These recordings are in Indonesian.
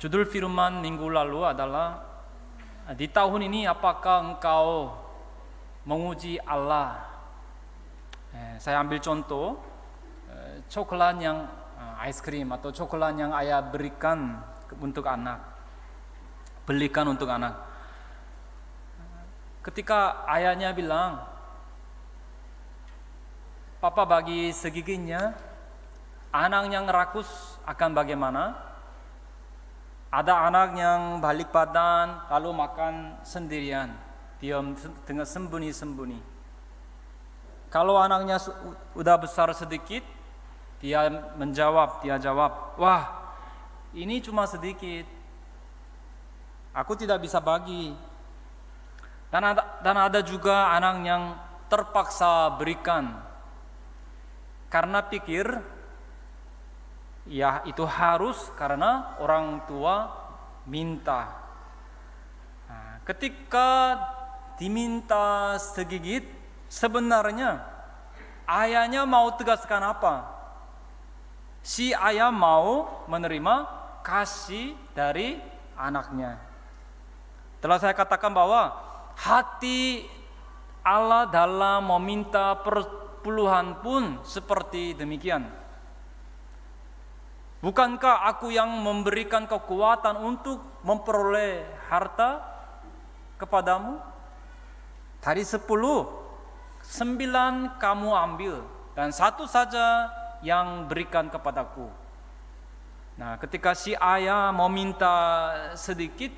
Judul firman minggu lalu adalah di tahun ini apakah engkau menguji Allah? Saya ambil contoh coklat yang es krim atau coklat yang ayah berikan untuk anak, belikan untuk anak. Ketika ayahnya bilang, Papa bagi segiginya, anak yang rakus akan bagaimana? Ada anak yang balik badan lalu makan sendirian, diam dengan sembunyi-sembunyi. Kalau anaknya udah besar sedikit, dia jawab, wah ini cuma sedikit, aku tidak bisa bagi. Dan ada juga anak yang terpaksa berikan, karena pikir ya itu harus karena orang tua minta. Nah, ketika diminta segigit, sebenarnya ayahnya mau tegaskan apa? Si ayah mau menerima kasih dari anaknya. Telah saya katakan bahwa hati Allah dalam meminta perpuluhan pun seperti demikian. Bukankah aku yang memberikan kekuatan untuk memperoleh harta kepadamu? Dari 10, 9 kamu ambil dan 1 saja yang berikan kepadaku. Nah, ketika si ayah mau minta sedikit,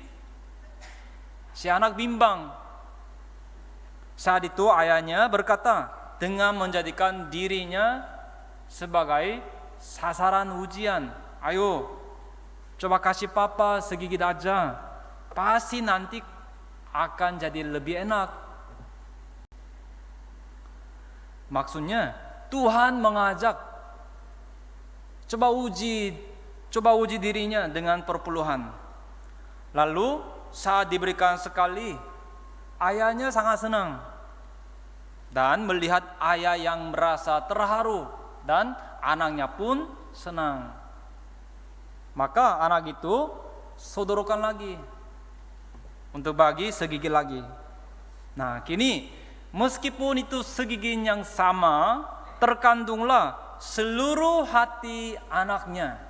si anak bimbang. Saat itu ayahnya berkata, dengan menjadikan dirinya sebagai sasaran ujian. Ayo, coba kasih papa segigit aja, pasti nanti akan jadi lebih enak. Maksudnya Tuhan mengajak, coba uji dirinya dengan perpuluhan. Lalu saat diberikan sekali, ayahnya sangat senang dan melihat ayah yang merasa terharu dan anaknya pun senang. Maka anak itu sodorkan lagi untuk bagi segigit lagi. Nah, kini meskipun itu segigit yang sama, terkandunglah seluruh hati anaknya.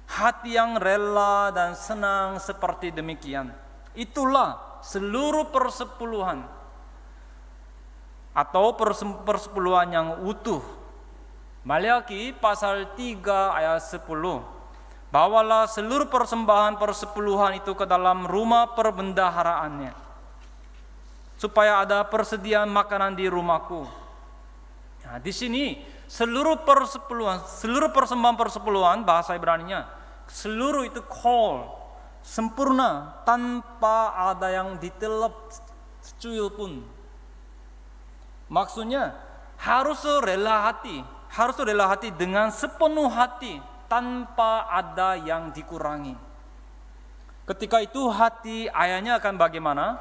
Hati yang rela dan senang seperti demikian. Itulah seluruh persepuluhan atau persepuluhan yang utuh. Maliaki pasal 3 ayat 10. Bawalah seluruh persembahan persepuluhan itu ke dalam rumah perbendaharaannya, supaya ada persediaan makanan di rumahku. Nah, di sini seluruh persepuluhan, seluruh persembahan persepuluhan, bahasa Ibraninya, seluruh itu whole, sempurna, tanpa ada yang ditelep secuil pun. Maksudnya harus rela hati dengan sepenuh hati, tanpa ada yang dikurangi. Ketika itu hati ayahnya akan bagaimana?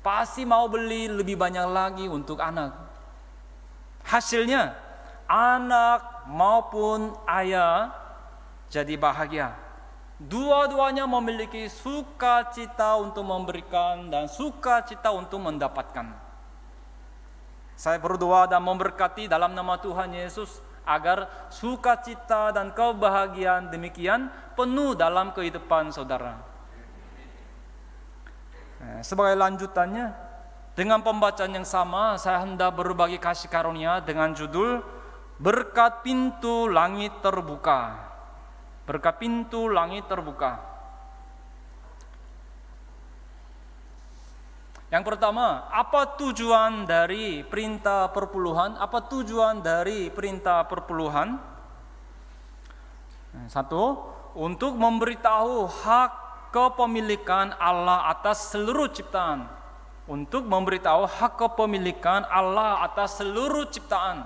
Pasti mau beli lebih banyak lagi untuk anak. Hasilnya anak maupun ayah jadi bahagia. Dua-duanya memiliki sukacita untuk memberikan dan sukacita untuk mendapatkan. Saya berdoa dan memberkati dalam nama Tuhan Yesus agar sukacita dan kebahagiaan demikian penuh dalam kehidupan saudara. Sebagai lanjutannya, dengan pembacaan yang sama, saya hendak berbagi kasih karunia dengan judul Berkat Pintu Langit Terbuka. Berkat pintu langit terbuka. Yang pertama, apa tujuan dari perintah perpuluhan? Apa tujuan dari perintah perpuluhan? 1, untuk memberitahu hak kepemilikan Allah atas seluruh ciptaan. Untuk memberitahu hak kepemilikan Allah atas seluruh ciptaan.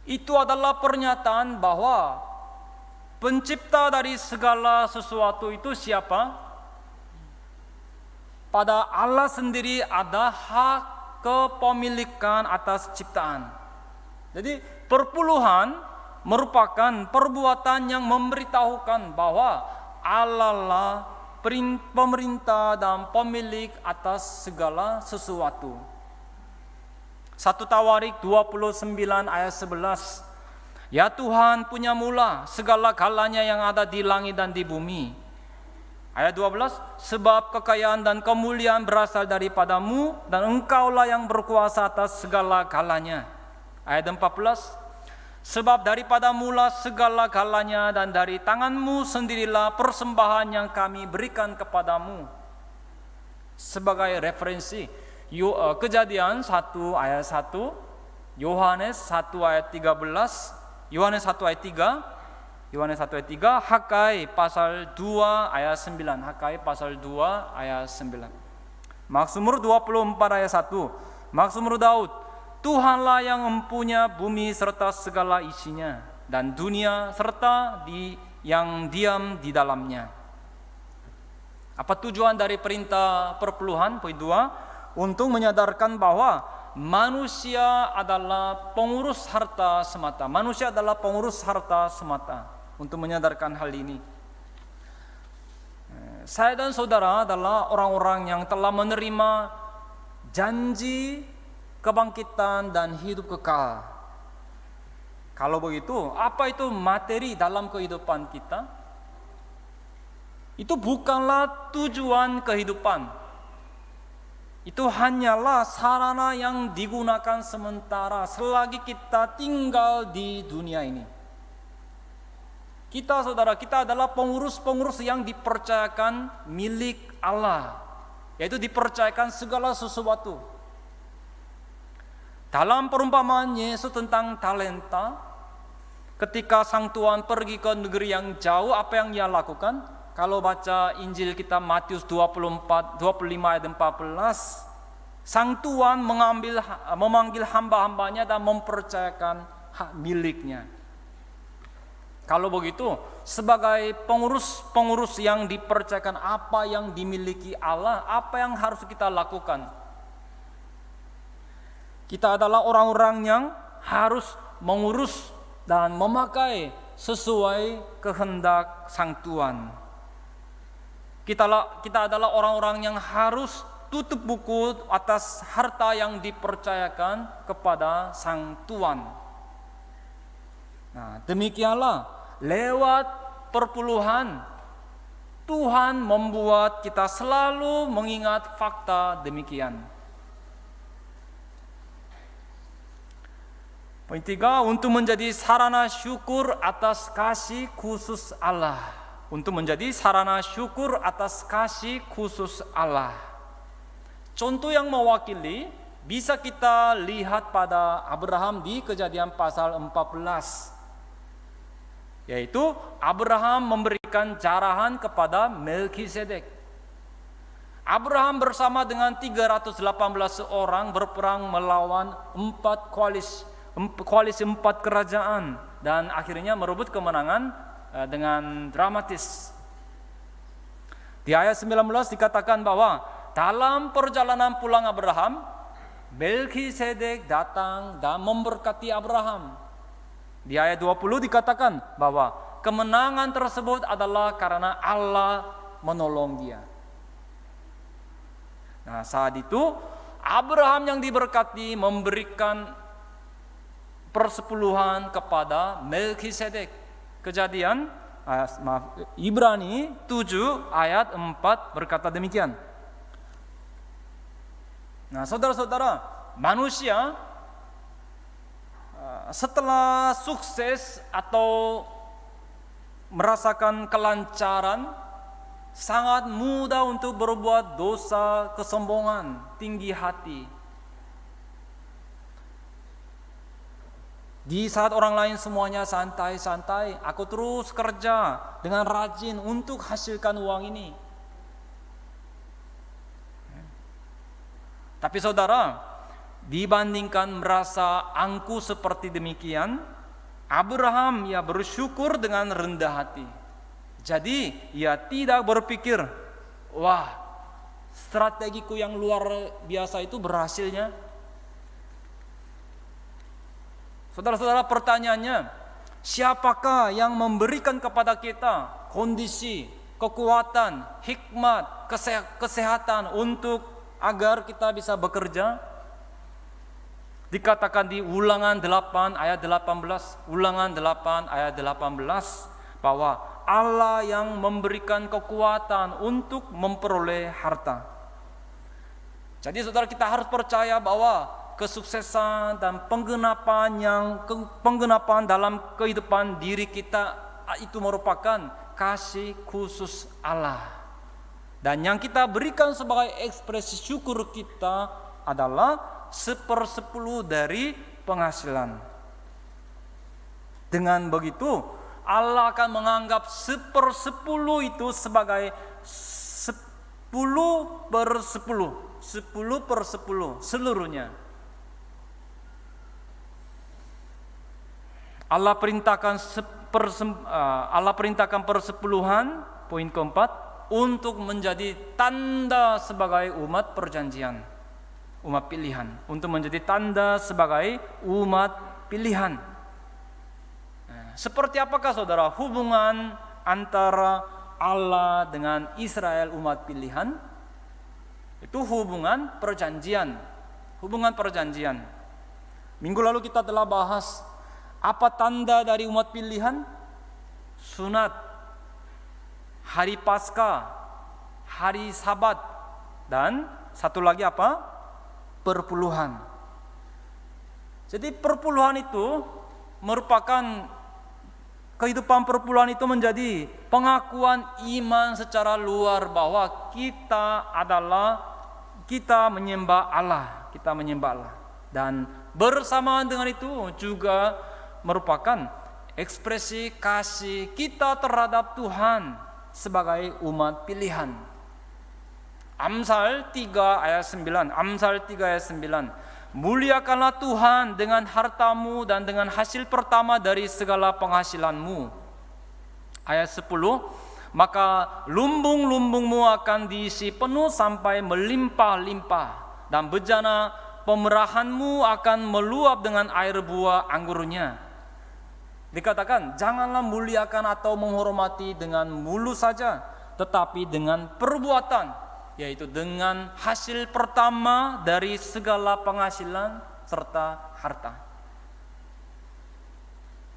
Itu adalah pernyataan bahwa pencipta dari segala sesuatu itu siapa? Pada Allah sendiri ada hak kepemilikan atas ciptaan. Jadi perpuluhan merupakan perbuatan yang memberitahukan bahwa Allah lah pemerintah dan pemilik atas segala sesuatu. 1 Tawarik 29 ayat 11. Ya Tuhan punya mula segala galanya yang ada di langit dan di bumi. Ayat 12, sebab kekayaan dan kemuliaan berasal daripadamu dan engkaulah yang berkuasa atas segala galanya. Ayat 14, sebab daripada mula segala galanya dan dari tanganmu sendirilah persembahan yang kami berikan kepadamu. Sebagai referensi, Kejadian 1 ayat 1, Yohanes 1 ayat 13, Yohanes 1 ayat 3, Yohanes 1 ayat 3, Hagai pasal 2 ayat 9, Hagai pasal 2 ayat 9. Mazmur 24 ayat 1, Mazmur Daud, Tuhanlah yang mempunyai bumi serta segala isinya dan dunia serta yang diam di dalamnya. Apa tujuan dari perintah perpuluhan? Poin 2, untuk menyadarkan bahwa manusia adalah pengurus harta semata. Manusia adalah pengurus harta semata. Untuk menyadarkan hal ini, saya dan saudara adalah orang-orang yang telah menerima janji kebangkitan dan hidup kekal. Kalau begitu, apa itu materi dalam kehidupan kita? Itu bukanlah tujuan kehidupan. Itu hanyalah sarana yang digunakan sementara selagi kita tinggal di dunia ini. Kita, saudara, kita adalah pengurus-pengurus yang dipercayakan milik Allah, yaitu dipercayakan segala sesuatu. Dalam perumpamaan Yesus tentang talenta, ketika sang Tuhan pergi ke negeri yang jauh, apa yang ia lakukan? Kalau baca Injil kita Matius 25 ayat 14, sang Tuhan memanggil hamba-hambanya dan mempercayakan hak miliknya. Kalau begitu, sebagai pengurus yang dipercayakan apa yang dimiliki Allah, apa yang harus kita lakukan? Kita adalah orang-orang yang harus mengurus dan memakai sesuai kehendak sang Tuhan. Kita adalah orang-orang yang harus tutup buku atas harta yang dipercayakan kepada sang Tuhan. Nah, demikianlah lewat perpuluhan Tuhan membuat kita selalu mengingat fakta demikian. Poin 3, untuk menjadi sarana syukur atas kasih khusus Allah. Untuk menjadi sarana syukur atas kasih khusus Allah. Contoh yang mewakili bisa kita lihat pada Abraham di Kejadian pasal 14. Yaitu Abraham memberikan jarahan kepada Melkisedek. Abraham bersama dengan 318 orang berperang melawan 4 koalisi 4 kerajaan dan akhirnya merebut kemenangan dengan dramatis. Di ayat 19 dikatakan bahwa dalam perjalanan pulang Abraham, Melkisedek datang dan memberkati Abraham. Di ayat 20 dikatakan bahwa kemenangan tersebut adalah karena Allah menolong dia. Nah, saat itu Abraham yang diberkati memberikan persepuluhan kepada Melkisedek. Ibrani 7 ayat 4 berkata demikian. Nah, saudara-saudara, manusia setelah sukses atau merasakan kelancaran, sangat mudah untuk berbuat dosa, kesombongan, tinggi hati. Di saat orang lain semuanya santai-santai, aku terus kerja dengan rajin untuk hasilkan uang ini. Tapi saudara, dibandingkan merasa angkuh seperti demikian, Abraham bersyukur dengan rendah hati. Jadi ia tidak berpikir, wah, strategiku yang luar biasa itu berhasilnya. Saudara-saudara, pertanyaannya, Siapakah yang memberikan kepada kita kondisi, kekuatan, hikmat, kesehatan untuk agar kita bisa bekerja? Dikatakan di Ulangan 8 ayat 18, Ulangan 8 ayat 18 bahwa Allah yang memberikan kekuatan untuk memperoleh harta. Jadi saudara, kita harus percaya bahwa kesuksesan dan penggenapan dalam kehidupan diri kita itu merupakan kasih khusus Allah. Dan yang kita berikan sebagai ekspresi syukur kita adalah 1/10 dari penghasilan. Dengan begitu, Allah akan menganggap 1/10 itu sebagai 10/10, 10/10 seluruhnya. Allah perintahkan persepuluhan, poin keempat, untuk menjadi tanda sebagai umat perjanjian, umat pilihan, untuk menjadi tanda sebagai umat pilihan. Seperti apakah saudara hubungan antara Allah dengan Israel umat pilihan? Itu hubungan perjanjian. Hubungan perjanjian. Minggu lalu kita telah bahas apa tanda dari umat pilihan? Sunat, hari Paskah, hari Sabat, dan satu lagi apa? Perpuluhan. Jadi perpuluhan itu merupakan, kehidupan perpuluhan itu menjadi pengakuan iman secara luar bahwa kita menyembah Allah, dan bersamaan dengan itu juga merupakan ekspresi kasih kita terhadap Tuhan sebagai umat pilihan. Amsal 3 ayat 9. Muliakanlah Tuhan dengan hartamu dan dengan hasil pertama dari segala penghasilanmu. Ayat 10. Maka lumbung-lumbungmu akan diisi penuh sampai melimpah-limpah, dan bejana pemerahanmu akan meluap dengan air buah anggurnya. Dikatakan, janganlah muliakan atau menghormati dengan mulut saja, tetapi dengan perbuatan, yaitu dengan hasil pertama dari segala penghasilan serta harta.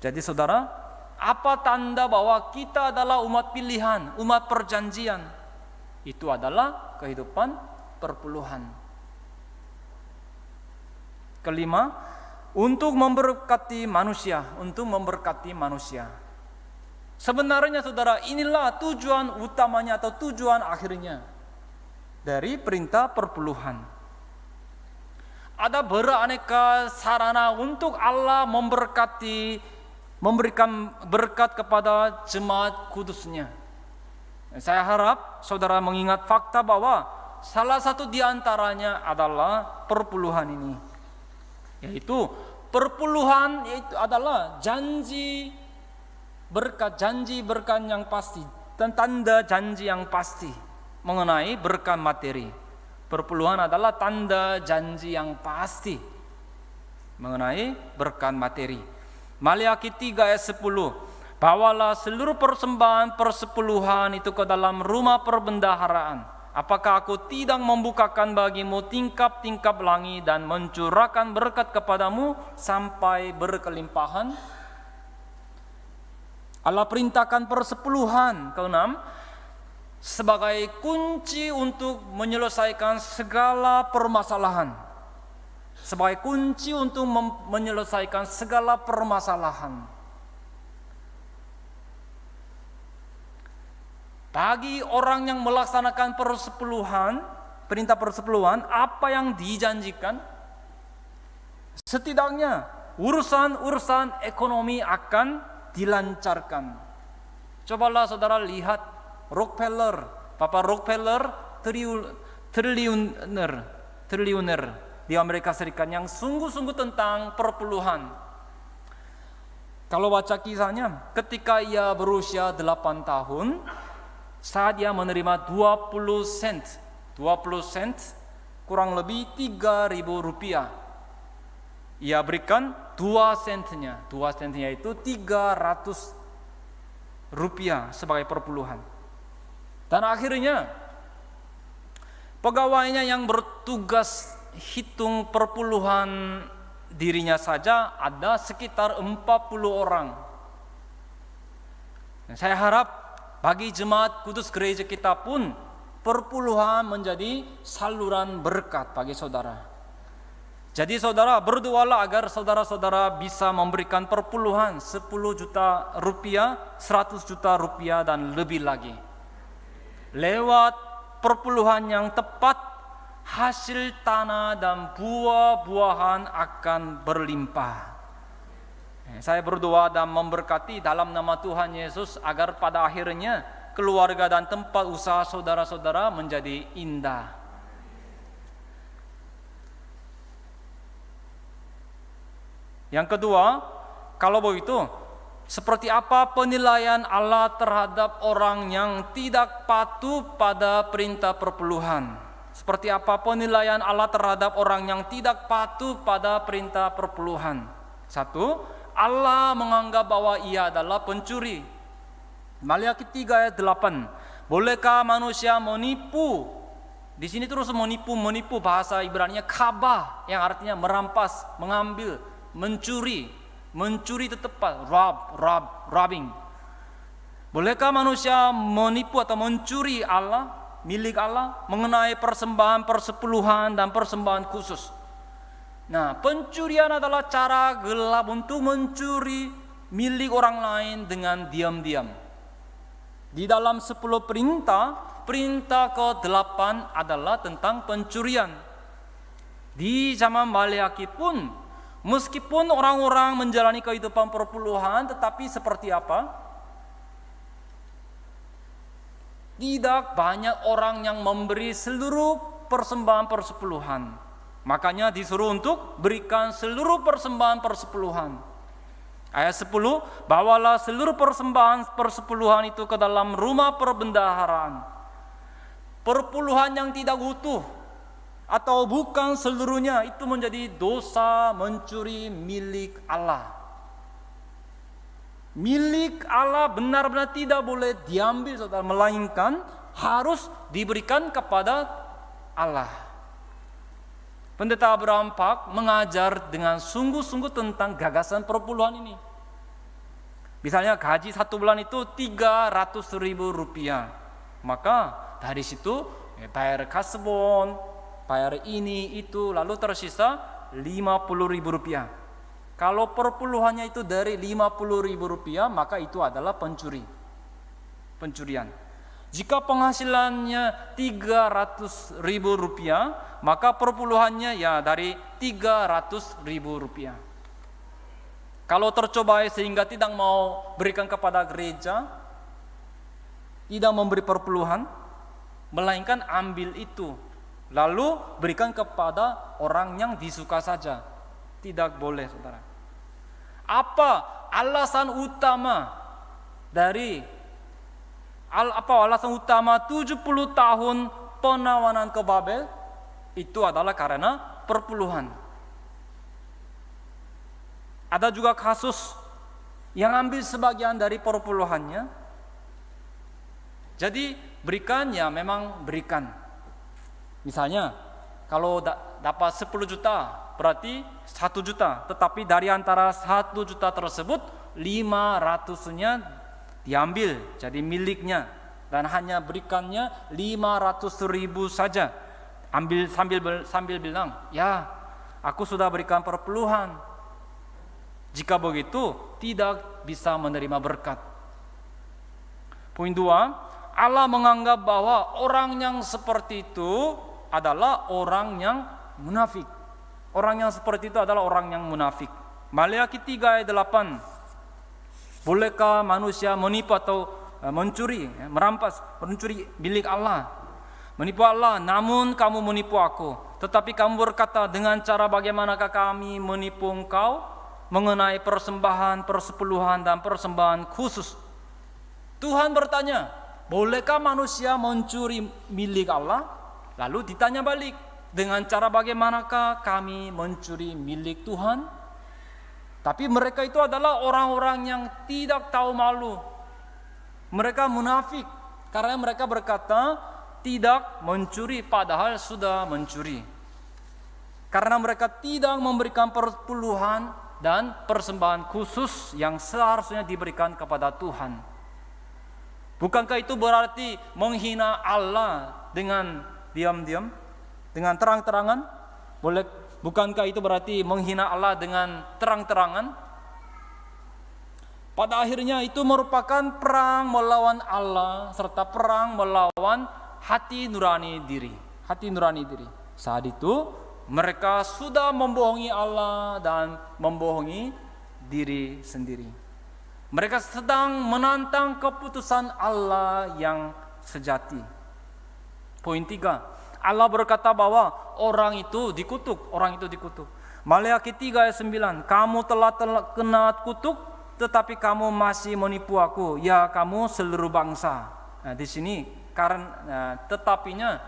Jadi saudara, apa tanda bahwa kita adalah umat pilihan, umat perjanjian? Itu adalah kehidupan perpuluhan. Kelima, untuk memberkati manusia, Sebenarnya saudara, inilah tujuan utamanya atau tujuan akhirnya dari perintah perpuluhan. Ada beraneka sarana untuk Allah memberikan berkat kepada jemaat kudusnya. Saya harap saudara mengingat fakta bahwa salah satu di antaranya adalah perpuluhan ini. Yaitu perpuluhan itu adalah janji berkat yang pasti dan tanda janji yang pasti mengenai berkat materi. Perpuluhan adalah tanda janji yang pasti mengenai berkat materi. Maliaki 3 ayat 10. Bawalah seluruh persembahan persepuluhan itu ke dalam rumah perbendaharaan. Apakah aku tidak membukakan bagimu tingkap-tingkap langit dan mencurahkan berkat kepadamu sampai berkelimpahan? Allah perintahkan persepuluhan ke-6 sebagai kunci untuk menyelesaikan segala permasalahan. Sebagai kunci untuk menyelesaikan segala permasalahan. Bagi orang yang melaksanakan persepuluhan, perintah persepuluhan, apa yang dijanjikan? Setidaknya urusan-urusan ekonomi akan dilancarkan. Cobalah saudara lihat Papa Rockefeller, triliuner di Amerika Serikat yang sungguh-sungguh tentang perpuluhan. Kalau baca kisahnya, ketika ia berusia 8 tahun, saat ia menerima 20 sen kurang lebih 3.000 rupiah, ia berikan 2 sentnya. 2 sentnya itu 300 rupiah sebagai perpuluhan. Dan akhirnya pegawainya yang bertugas hitung perpuluhan dirinya saja ada sekitar 40 orang. Dan saya harap bagi jemaat kudus gereja kita pun perpuluhan menjadi saluran berkat bagi saudara. Jadi saudara, berdoalah agar saudara-saudara bisa memberikan perpuluhan 10 juta rupiah, 100 juta rupiah dan lebih lagi. Lewat perpuluhan yang tepat, hasil tanah dan buah-buahan akan berlimpah. Saya berdoa dan memberkati dalam nama Tuhan Yesus agar pada akhirnya keluarga dan tempat usaha saudara-saudara menjadi indah. Yang kedua, kalau begitu, seperti apa penilaian Allah terhadap orang yang tidak patuh pada perintah perpuluhan? Seperti apa penilaian Allah terhadap orang yang tidak patuh pada perintah perpuluhan? 1, Allah menganggap bahwa ia adalah pencuri. Maliaki 3 ayat 8. Bolehkah manusia menipu? Di sini terus menipu bahasa Ibrani-nya kabah, yang artinya merampas, mengambil, mencuri tetap robbing. Bolehkah manusia menipu atau mencuri Allah, milik Allah, mengenai persembahan persepuluhan dan persembahan khusus? Nah, pencurian adalah cara gelap untuk mencuri milik orang lain dengan diam-diam. Di dalam 10 perintah ke-8 adalah tentang pencurian. Di zaman Maleakhi pun, meskipun orang-orang menjalani kehidupan perpuluhan, tetapi seperti apa? Tidak banyak orang yang memberi seluruh persembahan persepuluhan. Makanya disuruh untuk berikan seluruh persembahan persepuluhan. Ayat 10, bawalah seluruh persembahan persepuluhan itu ke dalam rumah perbendaharaan. Perpuluhan yang tidak utuh atau bukan seluruhnya itu menjadi dosa mencuri milik Allah. Milik Allah benar-benar tidak boleh diambil, saudara, melainkan harus diberikan kepada Allah. Pendeta Abraham Park mengajar dengan sungguh-sungguh tentang gagasan perpuluhan ini. Misalnya gaji 1 bulan itu 300.000 rupiah. Maka dari situ bayar kasbon, bayar ini itu, lalu tersisa 50.000 rupiah. Kalau perpuluhannya itu dari 50.000 rupiah, maka itu adalah pencurian. Jika penghasilannya 300.000 rupiah, maka perpuluhannya ya dari 300.000 rupiah. Kalau tercobai sehingga tidak mau berikan kepada gereja, tidak memberi perpuluhan, melainkan ambil itu, lalu berikan kepada orang yang disuka saja. Tidak boleh, saudara. Apa alasan utama alasan utama 70 tahun penawanan ke Babel? Itu adalah karena perpuluhan. Ada juga kasus yang ambil sebagian dari perpuluhannya. Jadi berikan ya memang berikan. Misalnya kalau dapat 10 juta berarti 1 juta. Tetapi dari antara 1 juta tersebut 500-nya diambil jadi miliknya. Dan hanya berikannya 500.000 saja. Ambil sambil bilang, ya aku sudah berikan perpuluhan. Jika begitu tidak bisa menerima berkat. Poin 2, Allah menganggap bahwa orang yang seperti itu adalah orang yang munafik. Orang yang seperti itu adalah orang yang munafik. Maleakhi 3 ayat 8. Bolehkah manusia menipu atau mencuri, merampas, mencuri milik Allah? Menipu Allah, namun kamu menipu aku. Tetapi kamu berkata, dengan cara bagaimanakah kami menipu engkau? Mengenai persembahan, persepuluhan dan persembahan khusus. Tuhan bertanya, bolehkah manusia mencuri milik Allah? Lalu ditanya balik, dengan cara bagaimanakah kami mencuri milik Tuhan? Tapi mereka itu adalah orang-orang yang tidak tahu malu. Mereka munafik karena mereka berkata tidak mencuri padahal sudah mencuri. Karena mereka tidak memberikan perpuluhan dan persembahan khusus yang seharusnya diberikan kepada Tuhan. Bukankah itu berarti menghina Allah dengan diam-diam, dengan terang-terangan? Bukankah itu berarti menghina Allah dengan terang-terangan? Pada akhirnya itu merupakan perang melawan Allah serta perang melawan hati nurani diri. Hati nurani diri. Saat itu mereka sudah membohongi Allah dan membohongi diri sendiri. Mereka sedang menantang keputusan Allah yang sejati. Poin 3, Allah berkata bahwa orang itu dikutuk. Maleakhi 3 ayat 9, kamu telah kena kutuk, tetapi kamu masih menipu aku, ya kamu seluruh bangsa. Nah, di sini karena tetapinya,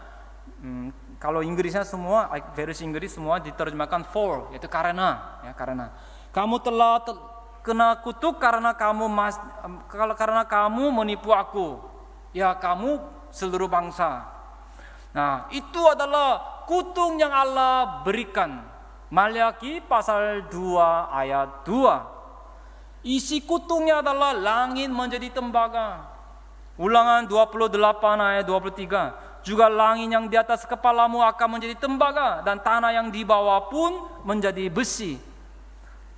kalau Inggrisnya semua, versi Inggris semua diterjemahkan for, yaitu karena. Kamu telah kena kutuk karena kamu menipu aku, ya kamu seluruh bangsa. Nah, itu adalah kutuk yang Allah berikan. Maleakhi pasal 2 ayat 2. Isi kutuknya adalah langit menjadi tembaga. Ulangan 28 ayat 23. Juga langit yang di atas kepalamu akan menjadi tembaga, dan tanah yang di bawah pun menjadi besi.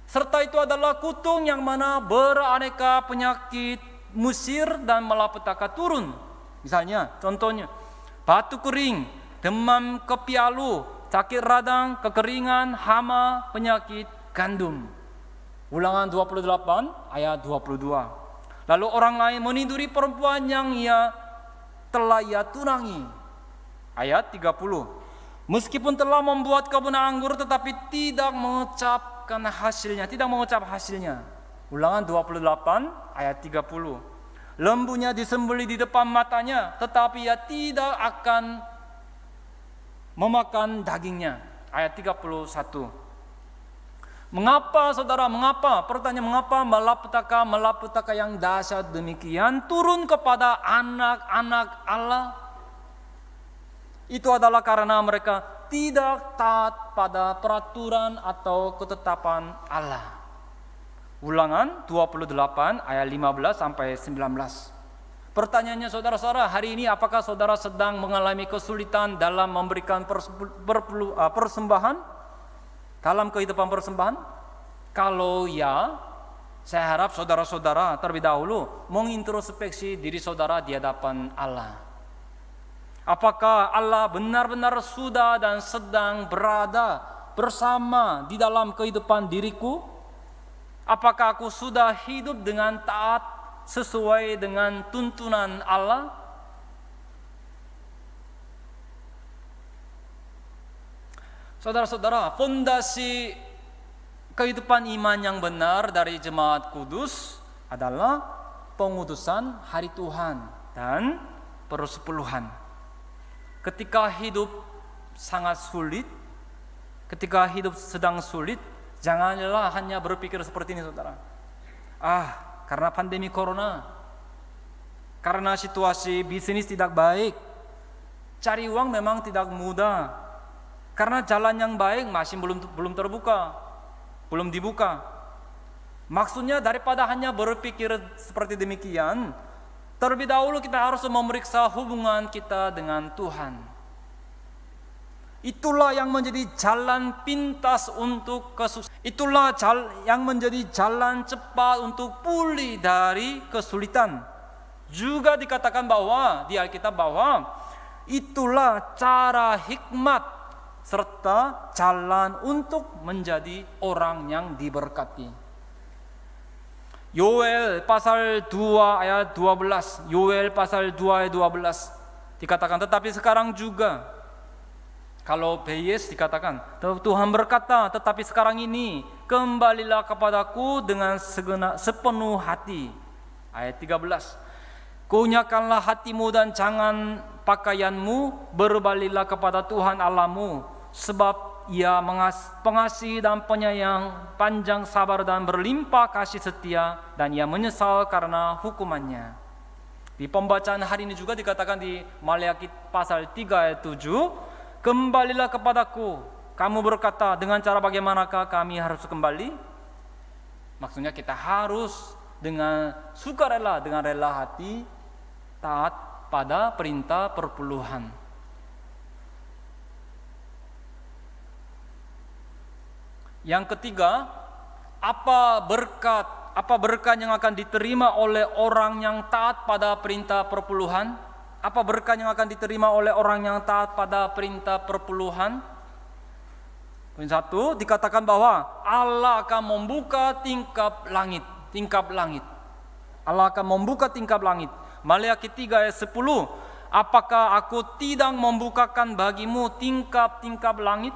Serta itu adalah kutuk yang mana beraneka penyakit musir dan malapetaka turun. Misalnya, contohnya, batu kering, demam kepialu, sakit radang, kekeringan, hama, penyakit gandum. Ulangan 28 ayat 22. Lalu orang lain meniduri perempuan yang telah ia tunangi. Ayat 30. Meskipun telah membuat kebun anggur tetapi tidak mengucap hasilnya. Ulangan 28 ayat 30. Lembunya disembelih di depan matanya, tetapi ia tidak akan memakan dagingnya. Ayat 31. Mengapa saudara, pertanyaan mengapa malapetaka yang dahsyat demikian turun kepada anak-anak Allah? Itu adalah karena mereka tidak taat pada peraturan atau ketetapan Allah. Ulangan 28 ayat 15 sampai 19. Pertanyaannya saudara-saudara, hari ini apakah saudara sedang mengalami kesulitan dalam memberikan persembahan? Dalam kehidupan persembahan? Kalau ya, saya harap saudara-saudara terlebih dahulu mengintrospeksi diri saudara di hadapan Allah. Apakah Allah benar-benar sudah dan sedang berada bersama di dalam kehidupan diriku? Apakah aku sudah hidup dengan taat sesuai dengan tuntunan Allah? Saudara-saudara, fondasi kehidupan iman yang benar dari Jemaat Kudus adalah pengudusan hari Tuhan dan persepuluhan. Ketika hidup sangat sulit, ketika hidup sedang sulit, janganlah hanya berpikir seperti ini, saudara. Karena pandemi corona, karena situasi bisnis tidak baik, cari uang memang tidak mudah. Karena jalan yang baik masih belum terbuka, belum dibuka. Maksudnya daripada hanya berpikir seperti demikian, terlebih dahulu kita harus memeriksa hubungan kita dengan Tuhan. Itulah yang menjadi jalan pintas untuk kesuksesan. Itulah yang menjadi jalan cepat untuk pulih dari kesulitan. Juga dikatakan bahwa di Alkitab bahwa itulah cara hikmat serta jalan untuk menjadi orang yang diberkati. Yoel pasal 2 ayat 12. Yoel pasal 2 ayat 12 dikatakan, tetapi sekarang juga, kalau Bayes dikatakan, Tuhan berkata, tetapi sekarang ini kembalilah kepadaku dengan sepenuh hati. Ayat 13. Kunyakanlah hatimu dan jangan pakaianmu, berbalilah kepada Tuhan Allahmu, sebab Ia pengasih dan penyayang, panjang sabar dan berlimpah kasih setia, dan ia menyesal karena hukumannya. Di pembacaan hari ini juga dikatakan di Maleakhi pasal 3 ayat 7, kembalilah kepadaku. Kamu berkata, dengan cara bagaimanakah kami harus kembali? Maksudnya kita harus dengan sukarela, dengan rela hati, taat pada perintah perpuluhan. Yang ketiga, apa berkat yang akan diterima oleh orang yang taat pada perintah perpuluhan? Apa berkat yang akan diterima oleh orang yang taat pada perintah perpuluhan? Poin 1, dikatakan bahwa Allah akan membuka tingkap langit. Allah akan membuka tingkap langit. Maleakhi 3 ayat 10, apakah aku tidak membukakan bagimu tingkap-tingkap langit?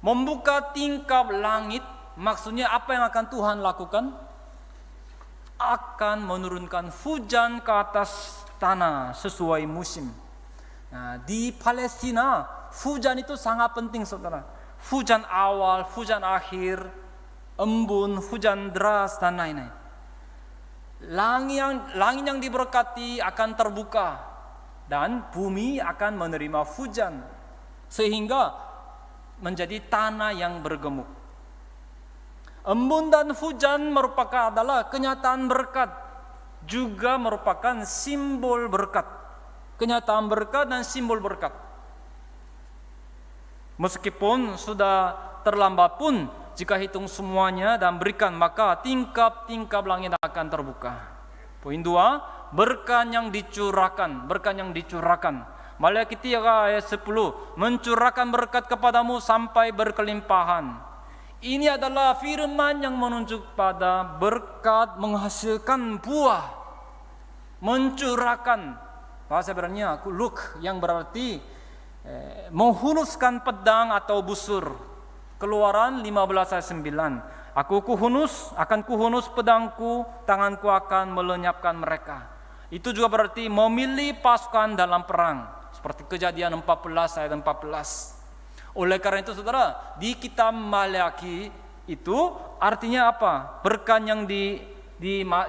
Membuka tingkap langit, maksudnya apa yang akan Tuhan lakukan? Akan menurunkan hujan ke atas tanah sesuai musim. Nah, di Palestina, hujan itu sangat penting, saudara. Hujan awal, hujan akhir, embun, hujan deras, dan lain-lain. Langit yang diberkati akan terbuka, dan bumi akan menerima hujan, sehingga menjadi tanah yang bergemuk. Embun dan hujan adalah kenyataan berkat, juga merupakan simbol berkat. Kenyataan berkat dan simbol berkat. Meskipun sudah terlambat pun, jika hitung semuanya dan berikan, maka tingkap-tingkap langit akan terbuka. Poin 2, berkat yang dicurahkan. Maleakhi 3 ayat 10, mencurahkan berkat kepadamu sampai berkelimpahan. Ini adalah firman yang menunjuk pada berkat menghasilkan buah. Mencurahkan, bahasa Ibrani-nya kuluk, yang berarti menghunuskan pedang atau busur. Keluaran 15 ayat 9, akan kuhunus pedangku, tanganku akan melenyapkan mereka. Itu juga berarti memilih pasukan dalam perang, seperti Kejadian 14 ayat 14. Oleh karena itu, saudara, di kitab Maleakhi itu artinya apa? Berkat yang di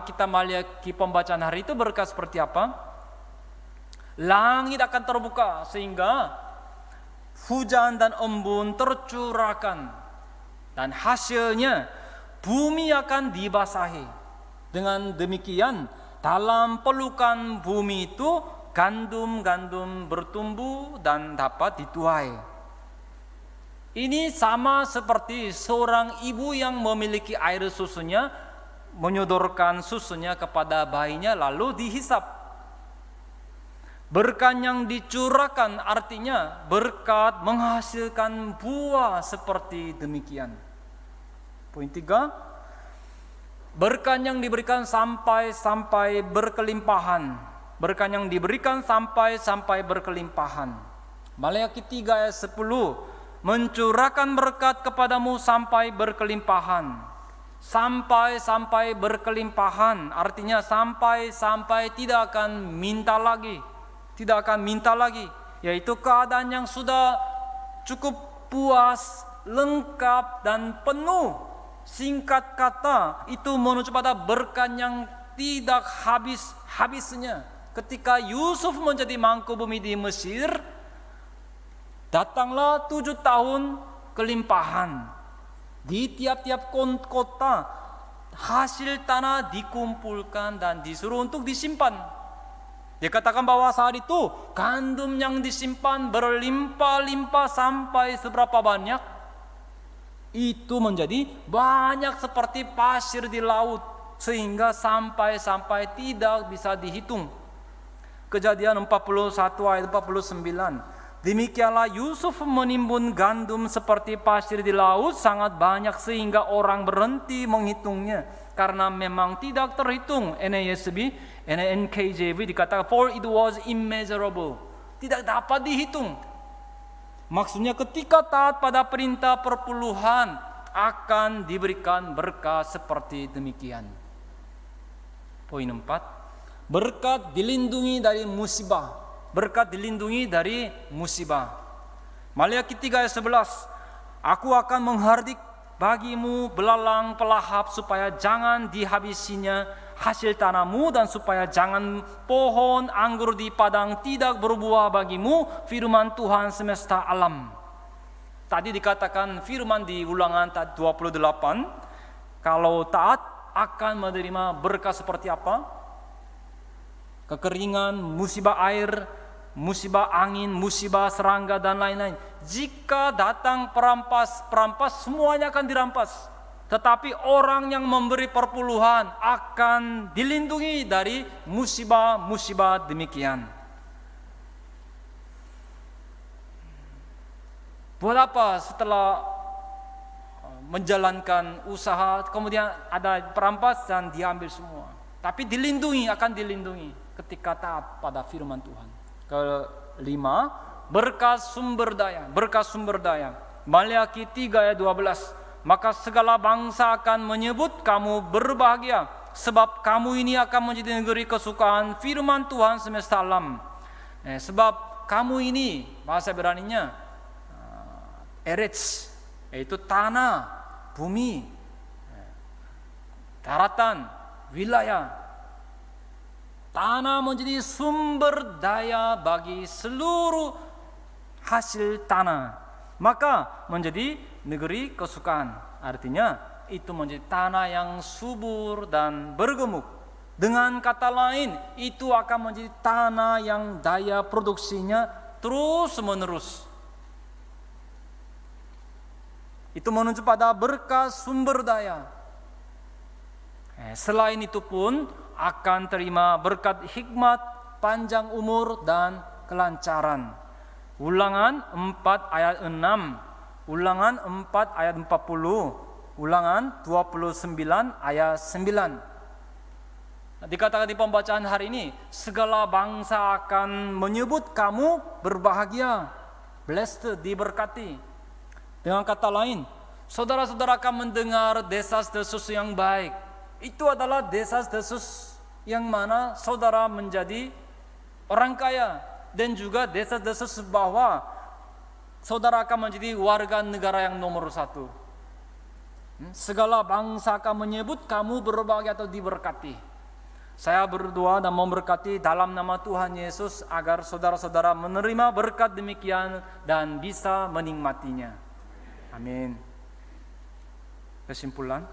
kitab Maleakhi pembacaan hari itu berkat seperti apa? Langit akan terbuka sehingga hujan dan embun tercurahkan, dan hasilnya bumi akan dibasahi. Dengan demikian, dalam pelukan bumi itu gandum-gandum bertumbuh dan dapat dituai. Ini sama seperti seorang ibu yang memiliki air susunya, menyodorkan susunya kepada bayinya lalu dihisap. Berkat yang dicurahkan artinya berkat menghasilkan buah seperti demikian. Poin 3, berkat yang diberikan sampai berkelimpahan. Berkat yang diberikan sampai berkelimpahan. Maleakhi 3 ayat 10, mencurahkan berkat kepadamu sampai berkelimpahan. Sampai berkelimpahan artinya sampai tidak akan minta lagi, yaitu keadaan yang sudah cukup puas, lengkap dan penuh. Singkat kata, itu menuju pada berkat yang tidak habisnya. Ketika Yusuf menjadi mangku bumi di Mesir, datanglah 7 tahun kelimpahan. Di tiap-tiap kota, hasil tanah dikumpulkan dan disuruh untuk disimpan. Dikatakan bahwa saat itu gandum yang disimpan berlimpah-limpah sampai seberapa banyak? Itu menjadi banyak seperti pasir di laut, sehingga sampai tidak bisa dihitung. Kejadian 41 ayat 49. Demikianlah Yusuf menimbun gandum seperti pasir di laut sangat banyak sehingga orang berhenti menghitungnya karena memang tidak terhitung. NKJV dikatakan for it was immeasurable, tidak dapat dihitung. Maksudnya ketika taat pada perintah perpuluhan akan diberikan berkat seperti demikian. Poin 4, berkat dilindungi dari musibah. Berkat dilindungi dari musibah. Maleakhi 3 ayat 11, Aku akan menghardik bagimu belalang pelahap supaya jangan dihabisinya hasil tanahmu dan supaya jangan pohon anggur di padang tidak berbuah bagimu, firman Tuhan semesta alam. Tadi dikatakan firman di Ulangan 28, kalau taat akan menerima berkat seperti apa? Kekeringan, musibah air, musibah angin, musibah serangga dan lain-lain. Jika datang perampas semuanya akan dirampas. Tetapi orang yang memberi perpuluhan akan dilindungi dari musibah-musibah demikian. Buat apa setelah menjalankan usaha kemudian ada perampas dan diambil semua? Tapi dilindungi, akan dilindungi ketika taat pada firman Tuhan. Kelima, berkat sumber daya. Berkat sumber daya. Maliaki 3 ayat 12. Maka segala bangsa akan menyebut kamu berbahagia, sebab kamu ini akan menjadi negeri kesukaan firman Tuhan semesta alam. Sebab kamu ini, bahasa Ibraninya Eretz, yaitu tanah, bumi, daratan, wilayah. Tanah menjadi sumber daya bagi seluruh hasil tanah. Maka menjadi negeri kesukaan. Artinya itu menjadi tanah yang subur dan bergemuk. Dengan kata lain, itu akan menjadi tanah yang daya produksinya terus menerus. Itu menuju pada berkat sumber daya. Selain itu pun akan terima berkat hikmat, panjang umur dan kelancaran. Ulangan 4 ayat 6, Ulangan 4 ayat 40, Ulangan 29 ayat 9. Dikatakan di pembacaan hari ini, segala bangsa akan menyebut kamu berbahagia, blessed, diberkati. Dengan kata lain, saudara-saudara akan mendengar desas-desus yang baik. Itu adalah desas-desus yang mana saudara menjadi orang kaya, dan juga desas-desus bahwa saudara akan menjadi warga negara yang nomor 1. Segala bangsa akan menyebut kamu berbahagia atau diberkati. Saya berdoa dan memberkati dalam nama Tuhan Yesus agar saudara-saudara menerima berkat demikian dan bisa menikmatinya. Amin. Kesimpulan,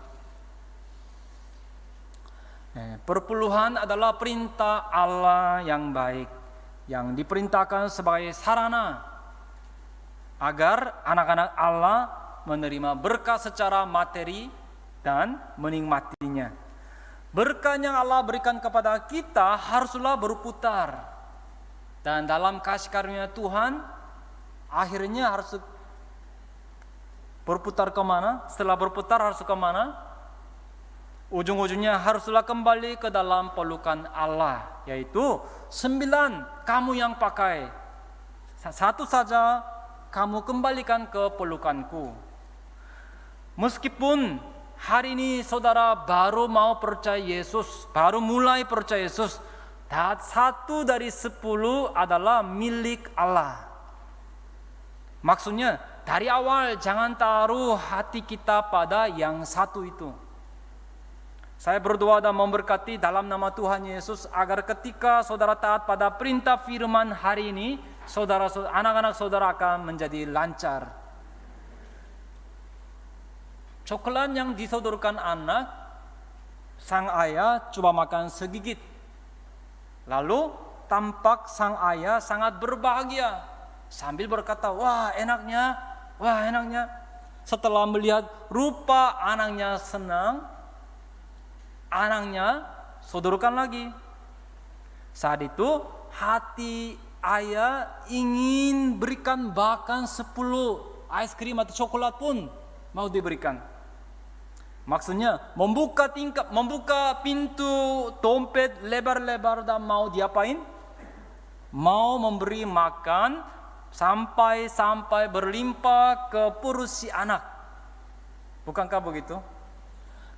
perpuluhan adalah perintah Allah yang baik, yang diperintahkan sebagai sarana agar anak-anak Allah menerima berkat secara materi dan menikmatinya. Berkat yang Allah berikan kepada kita haruslah berputar, dan dalam kasih karunia Tuhan akhirnya harus berputar kemana? Setelah berputar harus kemana? Ujung-ujungnya haruslah kembali ke dalam pelukan Allah, yaitu 9 kamu yang pakai, 1 saja kamu kembalikan ke pelukanku. Meskipun hari ini saudara baru mau percaya Yesus, baru mulai percaya Yesus, dan 1 dari 10 adalah milik Allah. Maksudnya dari awal jangan taruh hati kita pada yang 1 itu. Saya berdoa dan memberkati dalam nama Tuhan Yesus agar ketika saudara taat pada perintah firman hari ini, anak-anak saudara akan menjadi lancar. Coklat yang disodorkan anak, sang ayah coba makan segigit. Lalu tampak sang ayah sangat berbahagia sambil berkata, wah enaknya. Setelah melihat rupa anaknya senang, anaknya sodorkan lagi. Saat itu hati ayah ingin berikan bahkan 10 es krim atau coklat pun mau diberikan. Maksudnya membuka pintu dompet lebar-lebar dan mau diapain? Mau memberi makan sampai berlimpah ke perut si anak. Bukankah begitu?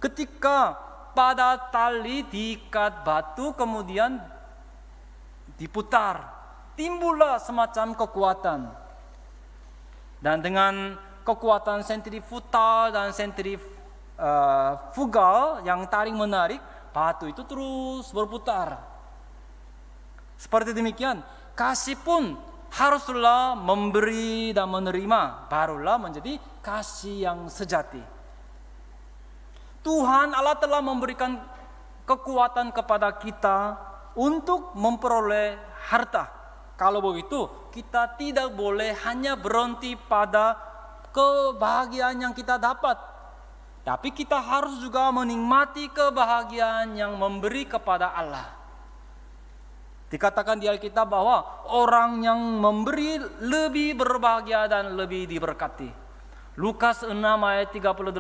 Ketika pada tali diikat batu kemudian diputar, timbullah semacam kekuatan. Dan dengan kekuatan sentrifugal dan sentrifugal yang tarik menarik, batu itu terus berputar. Seperti demikian, kasih pun haruslah memberi dan menerima, barulah menjadi kasih yang sejati. Tuhan Allah telah memberikan kekuatan kepada kita untuk memperoleh harta. Kalau begitu, kita tidak boleh hanya berhenti pada kebahagiaan yang kita dapat, tapi kita harus juga menikmati kebahagiaan yang memberi kepada Allah. Dikatakan di Alkitab bahwa orang yang memberi lebih berbahagia dan lebih diberkati. Lukas 6 ayat 38,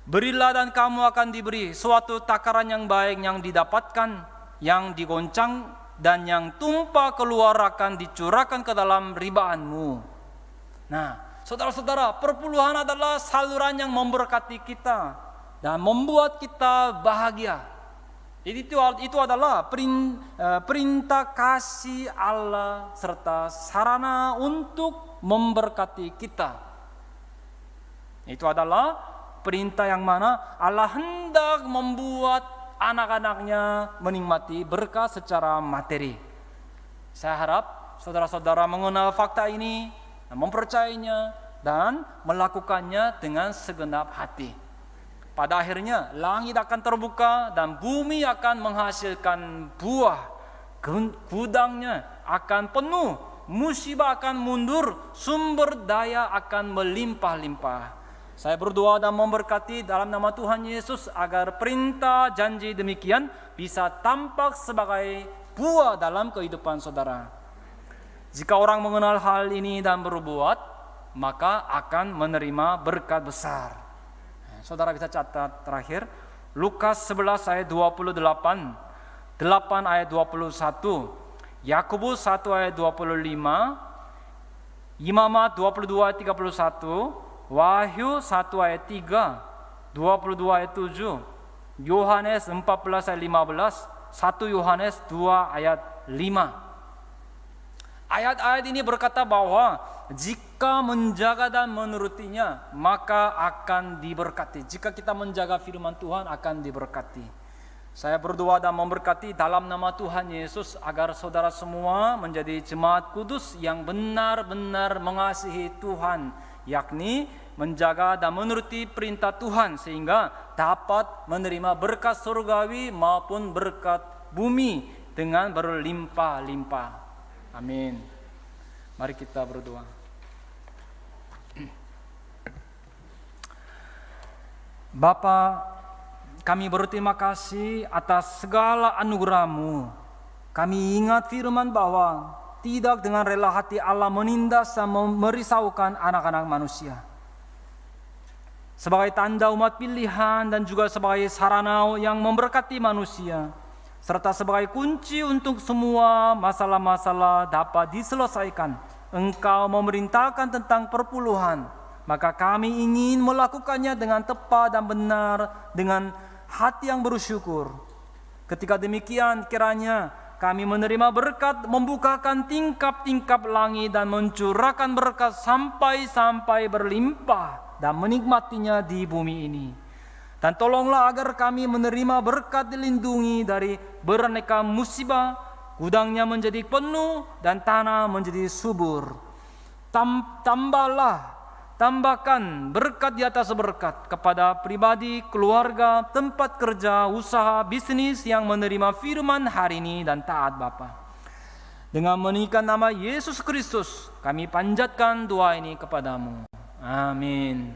berilah dan kamu akan diberi, suatu takaran yang baik yang didapatkan, yang digoncang dan yang tumpah keluar akan dicurahkan ke dalam ribaanmu. Nah, saudara-saudara, perpuluhan adalah saluran yang memberkati kita dan membuat kita bahagia. Jadi itu adalah perintah kasih Allah serta sarana untuk memberkati kita. Itu adalah perintah yang mana Allah hendak membuat anak-anaknya menikmati berkat secara materi. Saya harap saudara-saudara mengenal fakta ini, mempercayainya, dan melakukannya dengan segenap hati. Pada akhirnya langit akan terbuka dan bumi akan menghasilkan buah. Gudangnya akan penuh, musibah akan mundur, sumber daya akan melimpah-limpah. Saya berdoa dan memberkati dalam nama Tuhan Yesus agar perintah janji demikian bisa tampak sebagai buah dalam kehidupan saudara. Jika orang mengenal hal ini dan berbuat, maka akan menerima berkat besar. Saudara bisa catat terakhir, Lukas 11 ayat 28, 8 ayat 21, Yakobus 1 ayat 25, Imamat 22 ayat 31, Wahyu 1 ayat 3, 22 ayat 7, Yohanes 14 ayat 15, 1 Yohanes 2 ayat 5. Ayat-ayat ini berkata bahwa jika menjaga dan menurutinya, maka akan diberkati. Jika kita menjaga firman Tuhan, akan diberkati. Saya berdoa dan memberkati dalam nama Tuhan Yesus agar saudara semua menjadi jemaat kudus yang benar-benar mengasihi Tuhan, yakni menjaga dan menuruti perintah Tuhan sehingga dapat menerima berkat surgawi maupun berkat bumi dengan berlimpah-limpah. Amin. Mari kita berdoa. Bapa, kami berterima kasih atas segala anugerah-Mu. Kami ingat firman bahwa tidak dengan rela hati Allah menindas dan merisaukan anak-anak manusia. Sebagai tanda umat pilihan dan juga sebagai sarana yang memberkati manusia, serta sebagai kunci untuk semua masalah-masalah dapat diselesaikan, Engkau memerintahkan tentang perpuluhan. Maka kami ingin melakukannya dengan tepat dan benar, dengan hati yang bersyukur. Ketika demikian, kiranya kami menerima berkat, membukakan tingkap-tingkap langit dan mencurahkan berkat sampai berlimpah dan menikmatinya di bumi ini. Dan tolonglah agar kami menerima berkat dilindungi dari beraneka musibah, gudangnya menjadi penuh dan tanah menjadi subur. Tambahkan berkat di atas berkat kepada pribadi, keluarga, tempat kerja, usaha, bisnis yang menerima firman hari ini dan taat Bapa. Dengan meninggikan nama Yesus Kristus, kami panjatkan doa ini kepadamu. Amin.